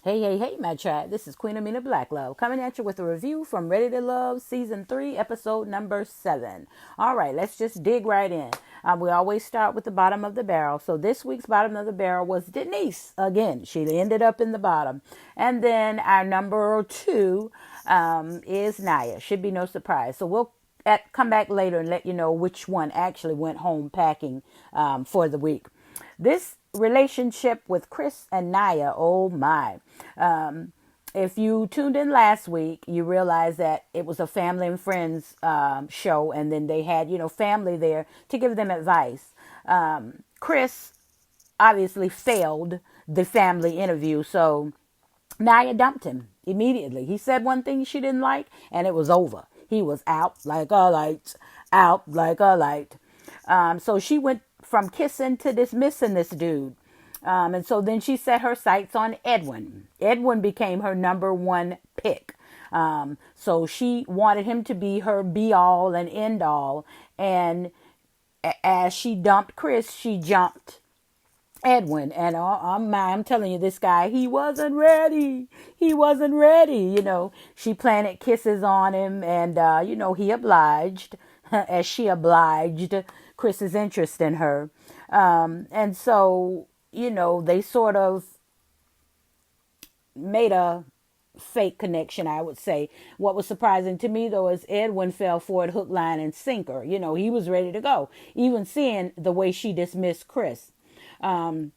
Hey, hey, hey, my tribe. This is Queen Amina Black Love coming at you with a review from Ready to Love Season 3, Episode number 7. All right, let's just dig right in. We always start with the bottom of the barrel. So this week's bottom of the barrel was Denise. Again, she ended up in the bottom. And then our number 2 is Nyya. Should be no surprise. So we'll come back later and let you know which one actually went home packing for the week. This relationship with Chris and Nyya, oh my. If you tuned in last week, you realize that it was a family and friends show, and then they had, family there to give them advice. Chris obviously failed the family interview, so Nyya dumped him immediately. He said one thing she didn't like, and it was over. He was out like a light, out like a light. So she went from kissing to dismissing this dude. And so then she set her sights on Edwin. Edwin became her number one pick. So she wanted him to be her be all and end all. And as she dumped Chris, she jumped Edwin. And I'm telling you, this guy, he wasn't ready. He wasn't ready. She planted kisses on him, and, he obliged as she obliged Chris's interest in her. And so, they sort of made a fake connection, I would say. What was surprising to me, though, is Edwin fell for it hook, line, and sinker. He was ready to go, even seeing the way she dismissed Chris. And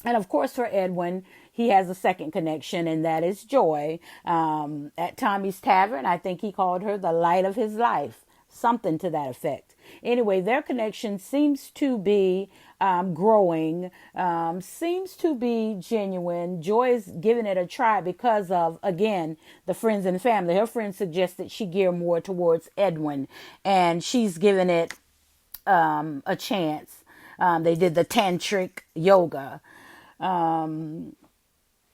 of course, for Edwin, he has a second connection, and that is Joy. At Tommy's Tavern, I think he called her the light of his life, something to that effect. Anyway, their connection seems to be growing, seems to be genuine. Joy is giving it a try because of, again, the friends and family. Her friends suggested she gear more towards Edwin, and she's giving it a chance. They did the tantric yoga.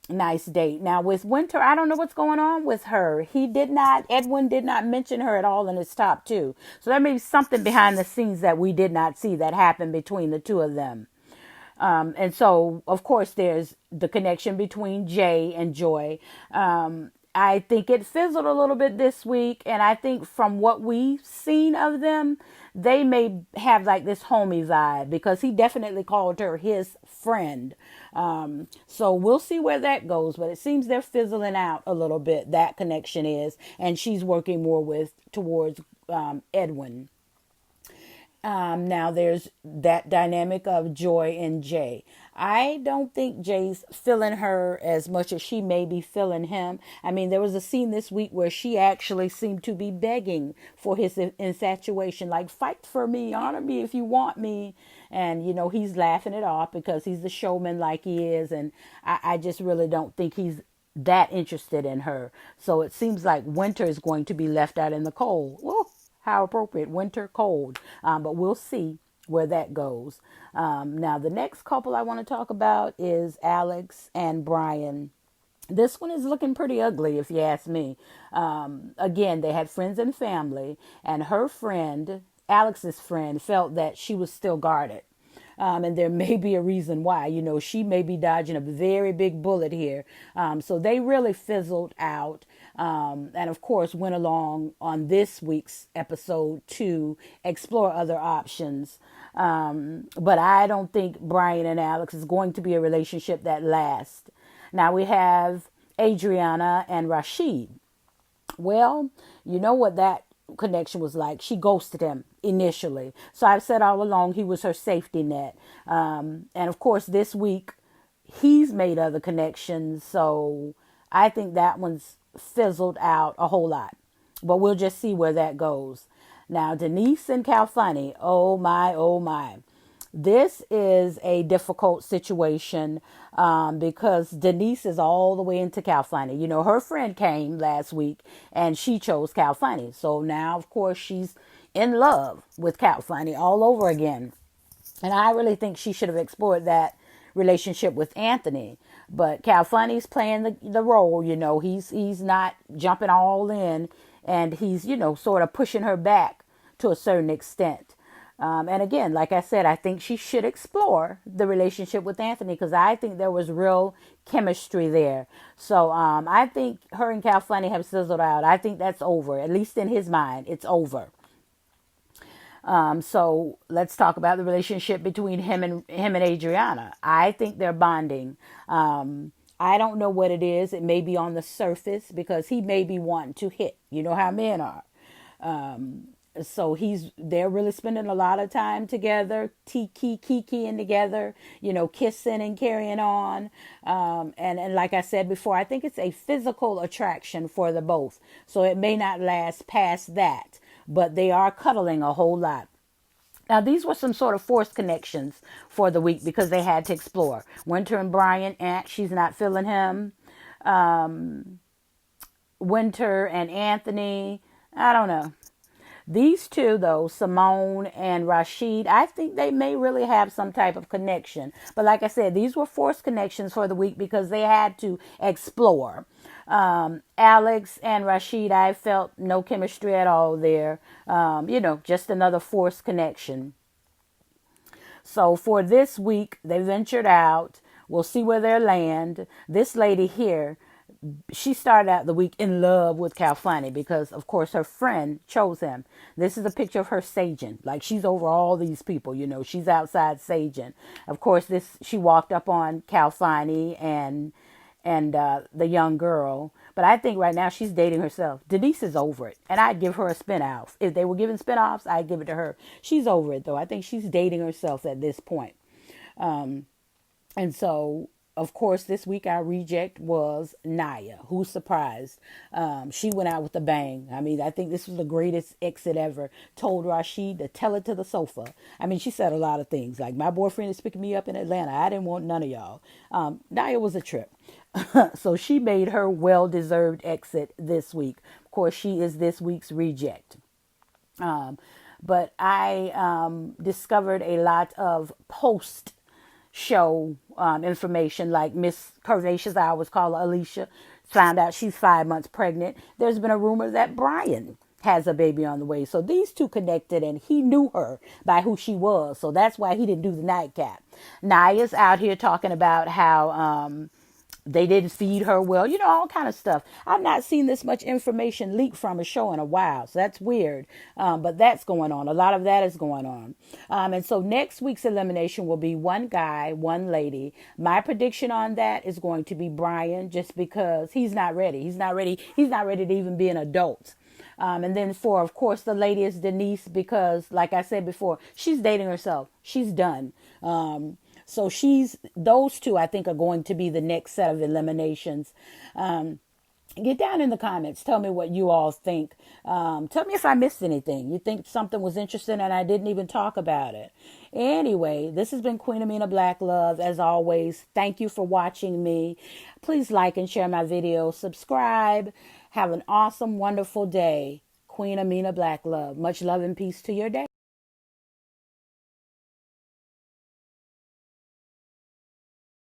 Nice date. Now with Winter, I don't know what's going on with her. Edwin did not mention her at all in his top 2. So there may be something behind the scenes that we did not see that happened between the two of them. And so, of course, there's the connection between Jay and Joy. I think it fizzled a little bit this week, and I think from what we've seen of them, they may have like this homie vibe, because he definitely called her his friend. So we'll see where that goes, but it seems they're fizzling out a little bit, that connection is, and she's working more towards Edwin. Now there's that dynamic of Joy and Jay. I don't think Jay's feeling her as much as she may be feeling him. I mean, there was a scene this week where she actually seemed to be begging for his infatuation, like, fight for me, honor me if you want me. And, he's laughing it off because he's the showman like he is. And I just really don't think he's that interested in her. So it seems like Winter is going to be left out in the cold. Woo! How appropriate, winter cold. But we'll see where that goes. Now, the next couple I want to talk about is Alex and Brian. This one is looking pretty ugly, if you ask me. Again, they had friends and family, and her friend, Alex's friend, felt that she was still guarded. And there may be a reason why. She may be dodging a very big bullet here. So they really fizzled out. And of course went along on this week's episode to explore other options. But I don't think Brian and Alex is going to be a relationship that lasts. Now we have Adriana and Rashid. Well, you know what that connection was like. She ghosted him initially. So I've said all along he was her safety net. And of course this week he's made other connections. So I think that one's fizzled out a whole lot, but we'll just see where that goes. Now, Denise and Calfunny, oh my, oh my. This is a difficult situation because Denise is all the way into Calfunny. Her friend came last week and she chose Calfunny. So now, of course, she's in love with Calfunny all over again. And I really think she should have explored that relationship with Anthony. But Cal Funny's playing the role, he's not jumping all in, and he's, sort of pushing her back to a certain extent. And again, like I said, I think she should explore the relationship with Anthony because I think there was real chemistry there. So I think her and Cal Funny have sizzled out. I think that's over, at least in his mind, it's over. So let's talk about the relationship between him and Adriana. I think they're bonding. I don't know what it is. It may be on the surface because he may be wanting to hit. You know how men are. So they're really spending a lot of time together, kikiing together, kissing and carrying on. And like I said before, I think it's a physical attraction for the both. So it may not last past that, but they are cuddling a whole lot. Now, these were some sort of forced connections for the week because they had to explore. Winter and Brian, she's not feeling him. Winter and Anthony, I don't know. These two, though, Simone and Rashid, I think they may really have some type of connection. But like I said, these were forced connections for the week because they had to explore. Alex and Rashid, I felt no chemistry at all there. Just another forced connection. So for this week, they ventured out. We'll see where they land. This lady here, she started out the week in love with Cal Funny because, of course, her friend chose him. This is a picture of her saging. Like, she's over all these people, she's outside saging. Of course, she walked up on Cal Funny and the young girl. But I think right now she's dating herself. Denise is over it. And I'd give her a spinoff. If they were giving spinoffs, I'd give it to her. She's over it, though. I think she's dating herself at this point. And so, of course, this week our reject was Nyya. Who's surprised? She went out with a bang. I mean, I think this was the greatest exit ever. Told Rashid to tell it to the sofa. I mean, she said a lot of things. Like, my boyfriend is picking me up in Atlanta. I didn't want none of y'all. Nyya was a trip. So she made her well-deserved exit this week. Of course, she is this week's reject. But I discovered a lot of post-show information, like Miss Curvaceous, I always call her Alicia, found out she's 5 months pregnant. There's been a rumor that Brian has a baby on the way. So these two connected, and he knew her by who she was. So that's why he didn't do the nightcap. Nya's out here talking about how they didn't feed her well, all kind of stuff. I've not seen this much information leaked from a show in a while, so that's weird. But that's going on. A lot of that is going on. And so next week's elimination will be one guy, one lady. My prediction on that is going to be Brian, just because he's not ready. He's not ready to even be an adult. And then of course, the lady is Denise because, like I said before, she's dating herself. She's done. So those two, I think, are going to be the next set of eliminations. Get down in the comments. Tell me what you all think. Tell me if I missed anything. You think something was interesting and I didn't even talk about it. Anyway, this has been Queen Amina Black Love. As always, thank you for watching me. Please like and share my videos. Subscribe. Have an awesome, wonderful day. Queen Amina Black Love. Much love and peace to your day.